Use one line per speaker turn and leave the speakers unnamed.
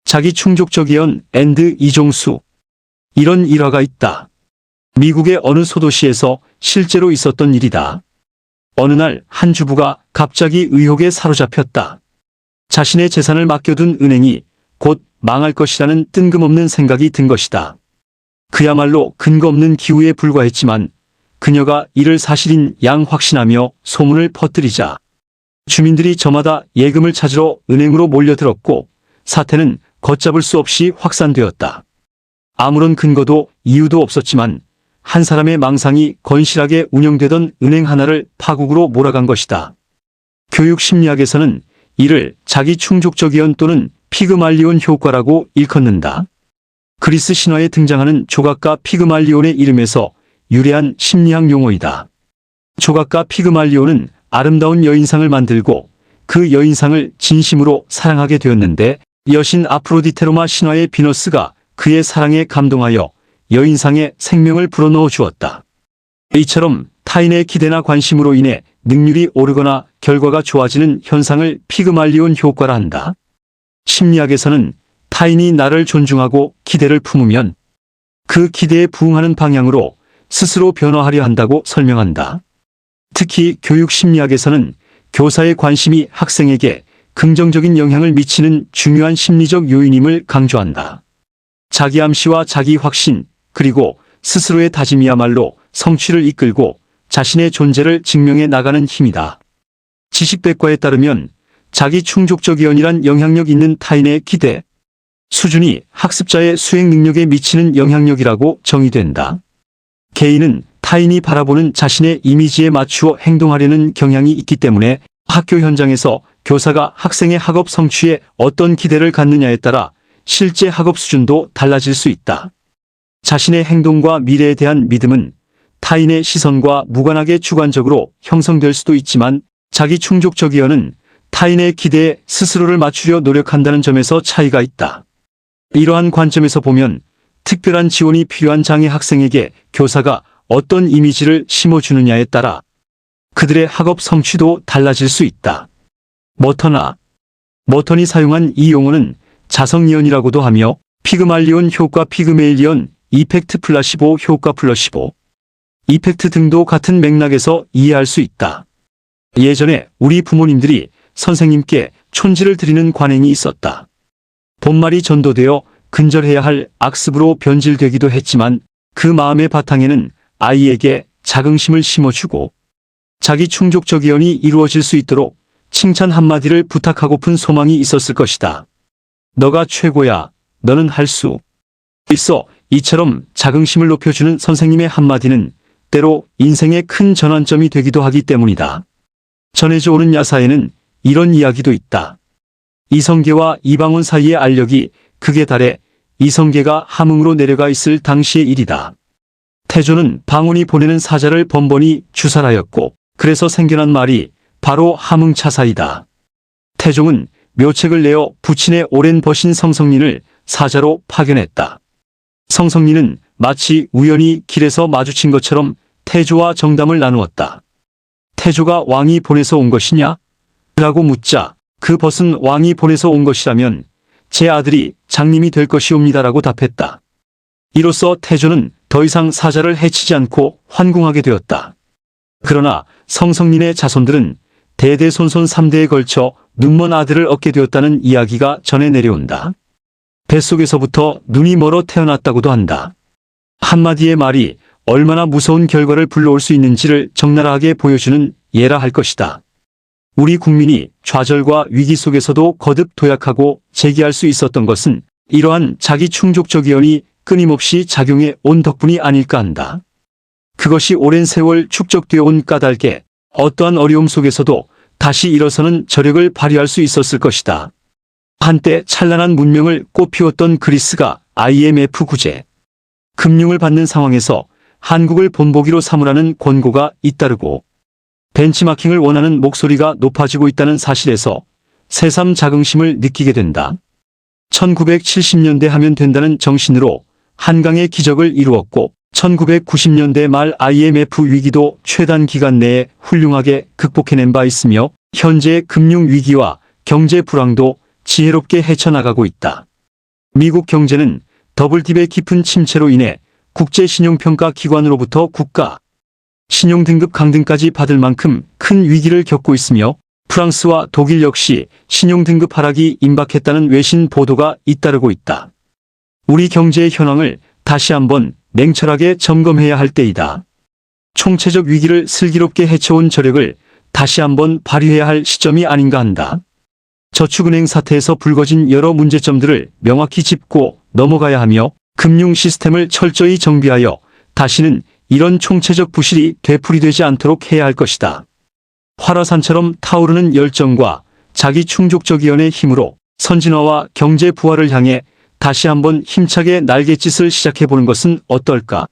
자기 충족적이언 앤드 이종수. 이런 일화가 있다. 미국의 어느 소도시에서 실제로 있었던 일이다. 어느 날 한 주부가 갑자기 의혹에 사로잡혔다. 자신의 재산을 맡겨둔 은행이 곧 망할 것이라는 뜬금없는 생각이 든 것이다. 그야말로 근거 없는 기우에 불과했지만 그녀가 이를 사실인 양 확신하며 소문을 퍼뜨리자 주민들이 저마다 예금을 찾으러 은행으로 몰려들었고 사태는 걷잡을 수 없이 확산되었다. 아무런 근거도 이유도 없었지만 한 사람의 망상이 건실하게 운영되던 은행 하나를 파국으로 몰아간 것이다. 교육심리학에서는 이를 자기 충족적이언 또는 피그말리온 효과라고 일컫는다. 그리스 신화에 등장하는 조각가 피그말리온의 이름에서 유래한 심리학 용어이다. 조각가 피그말리온은 아름다운 여인상을 만들고 그 여인상을 진심으로 사랑하게 되었는데 여신 아프로디테로마 신화의 비너스가 그의 사랑에 감동하여 여인상에 생명을 불어넣어 주었다. 이처럼 타인의 기대나 관심으로 인해 능률이 오르거나 결과가 좋아지는 현상을 피그말리온 효과라 한다. 심리학에서는 타인이 나를 존중하고 기대를 품으면 그 기대에 부응하는 방향으로 스스로 변화하려 한다고 설명한다. 특히 교육심리학에서는 교사의 관심이 학생에게 긍정적인 영향을 미치는 중요한 심리적 요인임을 강조한다. 자기 암시와 자기 확신, 그리고 스스로의 다짐이야말로 성취를 이끌고 자신의 존재를 증명해 나가는 힘이다. 지식백과에 따르면 자기 충족적이언이란 영향력 있는 타인의 기대 수준이 학습자의 수행 능력에 미치는 영향력이라고 정의된다. 개인은 타인이 바라보는 자신의 이미지에 맞추어 행동하려는 경향이 있기 때문에 학교 현장에서 교사가 학생의 학업 성취에 어떤 기대를 갖느냐에 따라 실제 학업 수준도 달라질 수 있다. 자신의 행동과 미래에 대한 믿음은 타인의 시선과 무관하게 주관적으로 형성될 수도 있지만 자기 충족적이언은 타인의 기대에 스스로를 맞추려 노력한다는 점에서 차이가 있다. 이러한 관점에서 보면 특별한 지원이 필요한 장애 학생에게 교사가 어떤 이미지를 심어주느냐에 따라 그들의 학업 성취도 달라질 수 있다. 머턴이 사용한 이 용어는 자성이언이라고도 하며 피그말리온 효과, 피그메일리언, 이펙트 플라시보 효과, 플러시보 이펙트 등도 같은 맥락에서 이해할 수 있다. 예전에 우리 부모님들이 선생님께 촌지를 드리는 관행이 있었다. 본말이 전도되어 근절해야 할 악습으로 변질되기도 했지만 그 마음의 바탕에는 아이에게 자긍심을 심어주고 자기 충족적이언이 이루어질 수 있도록 칭찬 한마디를 부탁하고픈 소망이 있었을 것이다. 너가 최고야. 너는 할 수 있어. 이처럼 자긍심을 높여주는 선생님의 한마디는 때로 인생의 큰 전환점이 되기도 하기 때문이다. 전해져 오는 야사에는 이런 이야기도 있다. 이성계와 이방원 사이의 알력이 극에 달해 이성계가 함흥으로 내려가 있을 당시의 일이다. 태조는 방원이 보내는 사자를 번번이 주살하였고 그래서 생겨난 말이 바로 함흥차사이다. 태종은 묘책을 내어 부친의 오랜 벗인 성성린을 사자로 파견했다. 성성린은 마치 우연히 길에서 마주친 것처럼 태조와 정담을 나누었다. 태조가 왕이 보내서 온 것이냐? 라고 묻자 그 벗은 왕이 보내서 온 것이라면 제 아들이 장님이 될 것이옵니다라고 답했다. 이로써 태조는 더 이상 사자를 해치지 않고 환궁하게 되었다. 그러나 성성린의 자손들은 대대손손 3대에 걸쳐 눈먼 아들을 얻게 되었다는 이야기가 전해 내려온다. 뱃속에서부터 눈이 멀어 태어났다고도 한다. 한마디의 말이 얼마나 무서운 결과를 불러올 수 있는지를 적나라하게 보여주는 예라 할 것이다. 우리 국민이 좌절과 위기 속에서도 거듭 도약하고 재기할 수 있었던 것은 이러한 자기 충족적이언이 끊임없이 작용해 온 덕분이 아닐까 한다. 그것이 오랜 세월 축적되어 온 까닭에 어떠한 어려움 속에서도 다시 일어서는 저력을 발휘할 수 있었을 것이다. 한때 찬란한 문명을 꽃피웠던 그리스가 IMF 구제, 금융을 받는 상황에서 한국을 본보기로 삼으라는 권고가 잇따르고 벤치마킹을 원하는 목소리가 높아지고 있다는 사실에서 새삼 자긍심을 느끼게 된다. 1970년대 하면 된다는 정신으로 한강의 기적을 이루었고 1990년대 말 IMF 위기도 최단 기간 내에 훌륭하게 극복해낸 바 있으며 현재의 금융위기와 경제 불황도 지혜롭게 헤쳐나가고 있다. 미국 경제는 더블딥의 깊은 침체로 인해 국제신용평가 기관으로부터 국가 신용등급 강등까지 받을 만큼 큰 위기를 겪고 있으며 프랑스와 독일 역시 신용등급 하락이 임박했다는 외신 보도가 잇따르고 있다. 우리 경제의 현황을 다시 한번 냉철하게 점검해야 할 때이다. 총체적 위기를 슬기롭게 헤쳐온 저력을 다시 한번 발휘해야 할 시점이 아닌가 한다. 저축은행 사태에서 불거진 여러 문제점들을 명확히 짚고 넘어가야 하며 금융 시스템을 철저히 정비하여 다시는 이런 총체적 부실이 되풀이되지 않도록 해야 할 것이다. 활화산처럼 타오르는 열정과 자기 충족적이언의 힘으로 선진화와 경제 부활을 향해 다시 한번 힘차게 날갯짓을 시작해보는 것은 어떨까?